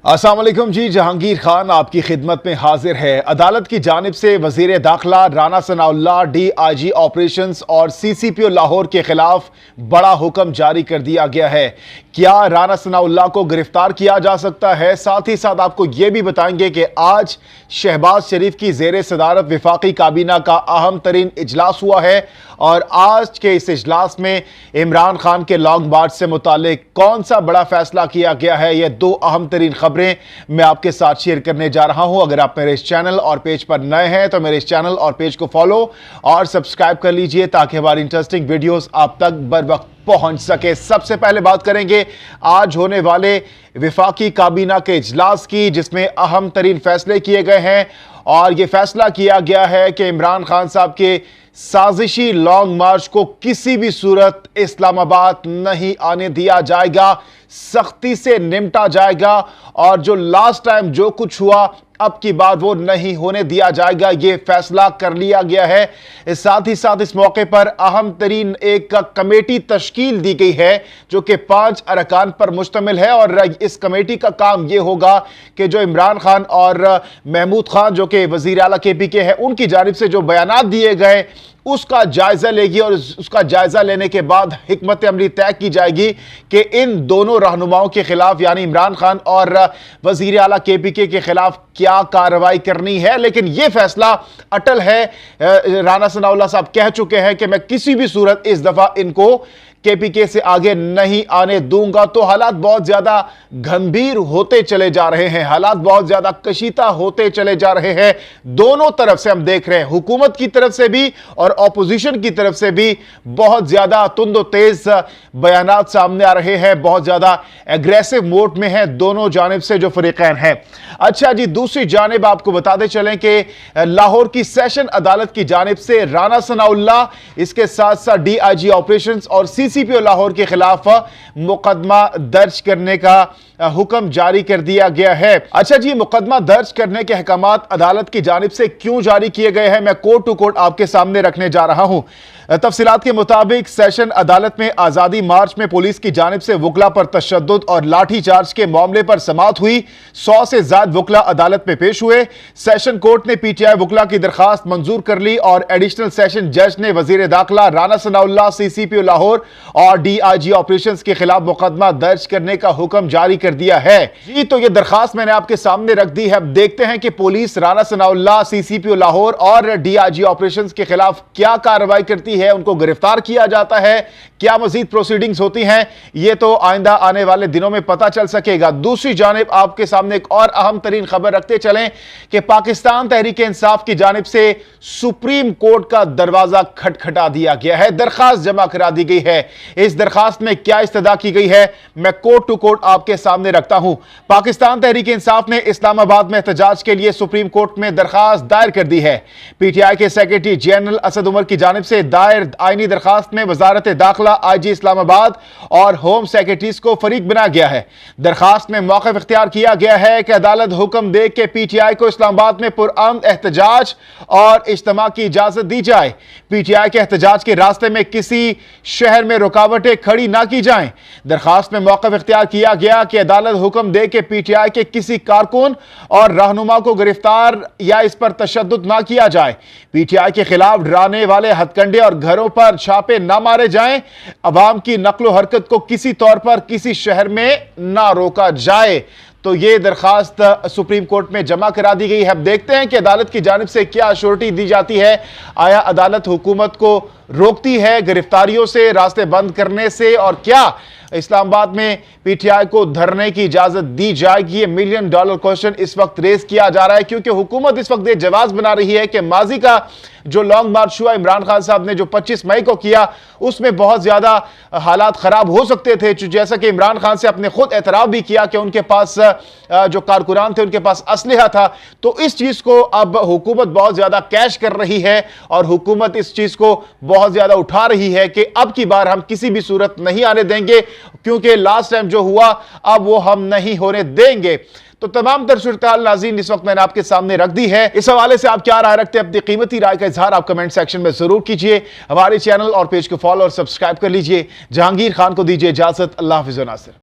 अस्सलाम वालेकुम जी। जहांगीर खान आपकी खिदमत में हाजिर है। अदालत की जानिब से वजीर दाखिला राना सनाउल्लाह DIG ऑपरेशंस और CCPO लाहौर के खिलाफ बड़ा हुक्म जारी कर दिया गया है। क्या राना सनाउल्लाह को गिरफ्तार किया जा सकता है? साथ ही साथ आपको यह भी बताएंगे कि आज शहबाज शरीफ की ज़ेरे सदारत वफाकी काबीना का अहम तरीन इजलास हुआ है और आज के इस इजलास में इमरान खान के लॉन्ग मार्च से मुतालिक कौन सा बड़ा फैसला किया गया है, ये दो अहम तरीन खबरें मैं आपके साथ शेयर करने जा रहा हूं। अगर आप मेरे इस चैनल और पेज पर नए हैं तो मेरे इस चैनल और पेज को फॉलो और सब्सक्राइब कर लीजिए ताकि हमारी इंटरेस्टिंग वीडियोस आप तक बर वक्त पहुंच सके। सबसे पहले बात करेंगे आज होने वाले वफाकी काबीना के इजलास की, जिसमें अहम तरीन फैसले किए गए हैं और यह फैसला किया गया है कि इमरान खान साहब के साजिशी लॉन्ग मार्च को किसी भी सूरत इस्लामाबाद नहीं आने दिया जाएगा, सख्ती से निपटा जाएगा और जो लास्ट टाइम जो कुछ हुआ अब की बार वो नहीं होने दिया जाएगा, ये फैसला कर लिया गया है। साथ ही साथ इस मौके पर अहम तरीन एक कमेटी तश्कील दी गई है जो कि 5 अरकान पर मुश्तमिल है और इस कमेटी का काम ये होगा कि जो इमरान खान और महमूद खान जो कि वजीर आला KPK है उनकी जानिब से जो बयानात दिए गए उसका जायजा लेगी और उसका जायजा लेने के बाद हिकमत अमली तय की जाएगी कि इन दोनों रहनुमाओं के खिलाफ यानी इमरान खान और वजीर आला KPK के खिलाफ क्या कार्रवाई करनी है। लेकिन यह फैसला अटल है। राना सनाउल्लाह साहब कह चुके हैं कि मैं किसी भी सूरत इस दफा इनको KPK से आगे नहीं आने दूंगा। तो हालात बहुत ज्यादा गंभीर होते चले जा रहे हैं, हालात बहुत ज्यादा कशीदा होते चले जा रहे हैं। दोनों तरफ से हम देख रहे हैं, हुकूमत की तरफ से भी और ऑपोजिशन की तरफ से भी बहुत ज्यादा तुंद तेज बयानात सामने आ रहे हैं, बहुत ज्यादा एग्रेसिव मोड में है दोनों जानिब से जो फरीकैन हैं। अच्छा जी, दूसरी जानिब आपको बताते चलें कि लाहौर की सेशन अदालत की जानिब से राना सनाउल्लाह, इसके साथ साथ DIG ऑपरेशंस और CCPO लाहौर के खिलाफ मुकदमा दर्ज करने का हुक्म जारी कर दिया गया है। अच्छा जी, मुकदमा दर्ज करने के अहकामात अदालत की जानिब से क्यों जारी किए गए हैं, मैं कोर्ट टू कोर्ट आपके सामने रखने जा रहा हूं। तफसीलात के मुताबिक सेशन अदालत में आज़ादी मार्च में पुलिस की जानिब से वकला पर तशद्दुद और लाठी चार्ज के मामले पर समाअत हुई। 100 से ज्यादा वकला अदालत में पेश हुए। सेशन कोर्ट ने PTI वकला की दरखास्त मंजूर कर ली और एडिशनल सेशन जज ने वजीर दाखिला राना सनाउल्लाह, CCPO लाहौर और DIG ऑपरेशंस के खिलाफ मुकदमा दर्ज करने का हुक्म जारी कर दिया है। जी, तो यह दरखास्त मैंने आपके सामने रख दी है। अब देखते हैं कि पुलिस राना सनाउल्लाह, CCPO लाहौर और DIG ऑपरेशंस के खिलाफ क्या कार्रवाई करती है, उनको गिरफ्तार किया जाता है, क्या मजीद प्रोसीडिंग्स होती हैं, ये तो आइंदा आने वाले दिनों में पता चल सकेगा। दूसरी जानिब आपके सामने एक और अहम तरीन खबर रखते चलें कि पाकिस्तान तहरीक इंसाफ की जानिब से सुप्रीम कोर्ट का दरवाजा खटखटा दिया गया है, दरखास्त जमा करा दी गई है। इस दरखास्त में क्या इस्तदा की गई है मैं कोर्ट टू कोर्ट आपके सामने रखता हूं। पाकिस्तान तहरीक इंसाफ ने इस्लामाबाद में एहतजाज के लिए सुप्रीम कोर्ट में दरखास्त दायर कर दी है। PTI के सेक्रेटरी जनरल असद उमर की जानिब से दायर आईनी दरखास्त में वजारत दाखिला, IG इस्लामाबाद और होम सेक्रेटरीज को फरीक बनाया गया है। दरखास्त में मौक़िफ़ इख्तियार किया गया है कि अदालत हुक्म दे के PTI को इस्लामाबाद में पुरअमन एहतजाज और इज्तिमा की इजाजत दी जाए। PTI के एहतजाज के रास्ते में किसी शहर में रुकावटें खड़ी ना की जाएं। दरखास्त में मौक़िफ़ इख्तियार किया गया कि अदालत हुक्म दे के PTI के किसी कारकुन और रहनुमा को गिरफ्तार या इस पर तशद्दुद ना किया जाए। PTI के खिलाफ डराने वाले हथकंडे और घरों पर छापे ना मारे जाएं। अवाम की नक्लो हरकत को किसी तौर पर किसी शहर में ना रोका जाए। तो ये दरखास्त सुप्रीम कोर्ट में जमा करा दी गई है। अब देखते हैं कि अदालत की जानिब से क्या अश्योरिटी दी जाती है। आया अदालत हुकूमत को रोकती है गिरफ्तारियों से, रास्ते बंद करने से, और क्या इस्लामाबाद में PTI को धरने की इजाजत दी जाएगी? ये $1 मिलियन क्वेश्चन इस वक्त रेज किया जा रहा है क्योंकि हुकूमत इस वक्त ये जवाब बना रही है कि माजी का जो लॉन्ग मार्च हुआ इमरान खान साहब ने जो 25 मई को किया उसमें बहुत ज्यादा हालात खराब हो सकते थे, जैसा कि इमरान खान से अपने खुद एतराफ भी किया कि उनके पास जो कारकुनान थे उनके पास असलहा था। तो इस चीज को अब हुकूमत बहुत ज्यादा कैश कर रही है और हुकूमत इस चीज को बहुत ज्यादा उठा रही है कि अब की बार हम किसी भी सूरत नहीं आने देंगे क्योंकि लास्ट टाइम जो हुआ अब वो हम नहीं होने देंगे। तो तमाम तर सूरत-ए-हाल नाज़रीन इस वक्त मैंने आपके सामने रख दी है। इस हवाले से आप क्या राय रखते हैं? अपनी कीमती राय का इजहार आप कमेंट सेक्शन में जरूर कीजिए। हमारे चैनल और पेज को फॉलो और सब्सक्राइब कर लीजिए। जहांगीर खान को दीजिए इजाजत। अल्लाह हाफ़िज़ व नासिर।